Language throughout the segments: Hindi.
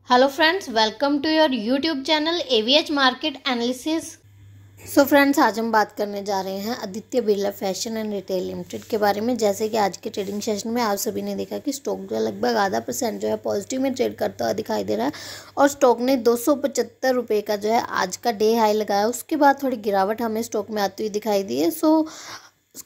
Hello friends, welcome to your YouTube channel AVH market analysis. So friends, आज हम बात करने जा रहे हैं Aditya Birla fashion and retail limited के बारे में। जैसे कि आज के ट्रेडिंग सेशन में आप सभी ने देखा कि स्टॉक जो लगभग आधा % जो है पॉजिटिव में ट्रेड करता हुआ दिखाई दे रहा है और स्टॉक ने 275 रुपये का जो है आज का डे हाई लगाया। उसके बाद थोड़ी गिरावट हमें स्टॉक में आती हुई दिखाई दी है। सो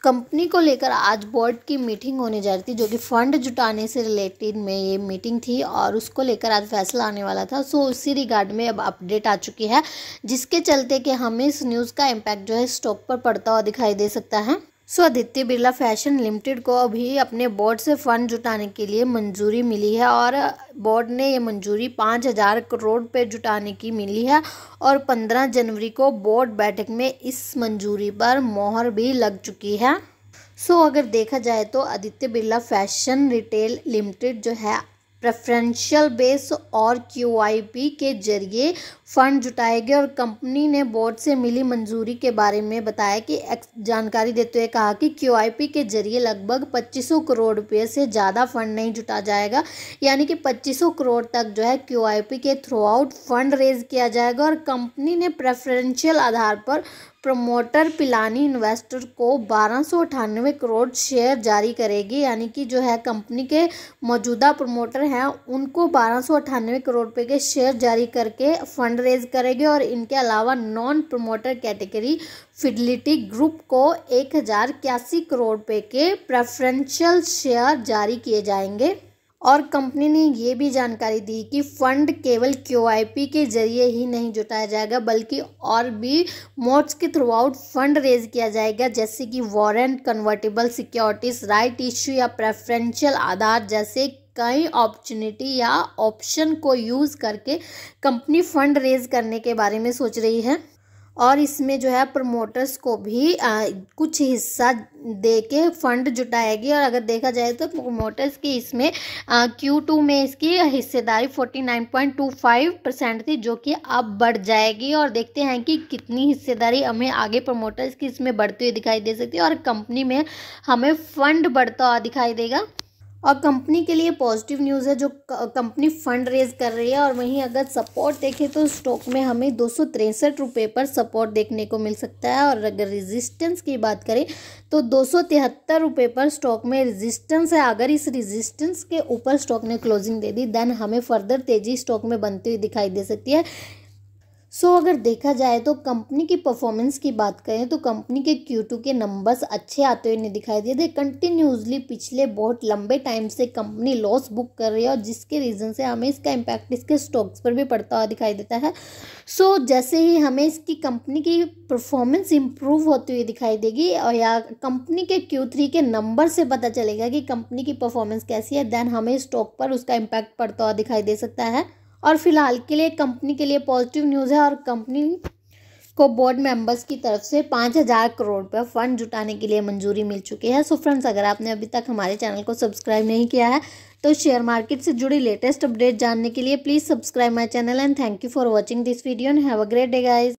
कंपनी को लेकर आज बोर्ड की मीटिंग होने जा रही थी, जो कि फंड जुटाने से रिलेटेड में ये मीटिंग थी और उसको लेकर आज फैसला आने वाला था। सो उसी रिगार्ड में अब अपडेट आ चुकी है, जिसके चलते कि हमें इस न्यूज़ का इम्पैक्ट जो है स्टॉक पर पड़ता हुआ दिखाई दे सकता है। सो आदित्य बिरला फैशन लिमिटेड को अभी अपने बोर्ड से फंड जुटाने के लिए मंजूरी मिली है और बोर्ड ने ये मंजूरी 5,000 करोड़ पे जुटाने की मिली है और 15 जनवरी को बोर्ड बैठक में इस मंजूरी पर मोहर भी लग चुकी है। सो अगर देखा जाए तो Aditya Birla fashion retail limited जो है प्रेफरेंशियल बेस और QIP के जरिए फंड जुटाएगी और कंपनी ने बोर्ड से मिली मंजूरी के बारे में बताया कि जानकारी देते हुए कहा कि QIP के जरिए लगभग 2500 करोड़ रुपये से ज़्यादा फंड नहीं जुटा जाएगा, यानी कि 2500 करोड़ तक जो है QIP के थ्रू आउट फंड रेज किया जाएगा और कंपनी ने प्रेफरेंशियल आधार पर प्रमोटर पिलानी इन्वेस्टर को 1298 करोड़ शेयर जारी करेगी, यानी कि जो है कंपनी के मौजूदा प्रमोटर हैं उनको 1298 करोड़ रुपए के शेयर जारी करके फंड रेज करेगी और इनके अलावा non promoter category Fidelity group को 1081 करोड़ रुपए के प्रेफरेंशियल शेयर जारी किए जाएंगे। और कंपनी ने ये भी जानकारी दी कि फंड केवल QIP के जरिए ही नहीं जुटाया जाएगा, बल्कि और भी मोड्स के थ्रू आउट फंड रेज किया जाएगा, जैसे कि warrant, convertible securities, right issue या प्रेफरेंशियल आधार जैसे कई अपॉर्चुनिटी या ऑप्शन को यूज़ करके कंपनी फंड रेज करने के बारे में सोच रही है। और इसमें जो है प्रमोटर्स को भी कुछ हिस्सा दे के फंड जुटाएगी और अगर देखा जाए तो प्रमोटर्स की इसमें Q2 में इसकी हिस्सेदारी 49.25% थी, जो कि अब बढ़ जाएगी और देखते हैं कि कितनी हिस्सेदारी हमें आगे प्रमोटर्स की इसमें बढ़ती हुई दिखाई दे सकती है और कंपनी में हमें फंड बढ़ता हुआ दिखाई देगा। और कंपनी के लिए पॉजिटिव न्यूज़ है, जो कंपनी फंड रेज कर रही है। और वहीं अगर सपोर्ट देखें तो स्टॉक में हमें 263 रुपये पर सपोर्ट देखने को मिल सकता है और अगर रेजिस्टेंस की बात करें तो 273 रुपये पर स्टॉक में रेजिस्टेंस है। अगर इस रेजिस्टेंस के ऊपर स्टॉक ने क्लोजिंग दे दी देन हमें फर्दर तेज़ी स्टॉक में बनती हुई दिखाई दे सकती है। सो अगर देखा जाए तो कंपनी की परफॉर्मेंस की बात करें तो कंपनी के Q2 के नंबर्स अच्छे आते हुए नहीं दिखाई दे रहे। कंटिन्यूसली पिछले बहुत लंबे टाइम से कंपनी लॉस बुक कर रही है और जिसके रीज़न से हमें इसका इम्पैक्ट इसके स्टॉक्स पर भी पड़ता हुआ दिखाई देता है। सो जैसे ही हमें इसकी कंपनी की परफॉर्मेंस इम्प्रूव होती हुई दिखाई देगी और या कंपनी के Q3 के नंबर से पता चलेगा कि कंपनी की परफॉर्मेंस कैसी है, देन हमें स्टॉक पर उसका इम्पैक्ट पड़ता हुआ दिखाई दे सकता है। और फिलहाल के लिए कंपनी के लिए पॉजिटिव न्यूज़ है और कंपनी को बोर्ड मेंबर्स की तरफ से 5,000 करोड़ पर फंड जुटाने के लिए मंजूरी मिल चुकी है। सो फ्रेंड्स, अगर आपने अभी तक हमारे चैनल को सब्सक्राइब नहीं किया है तो शेयर मार्केट से जुड़ी लेटेस्ट अपडेट जानने के लिए please subscribe my channel and thank you for watching this video and have a great day guys.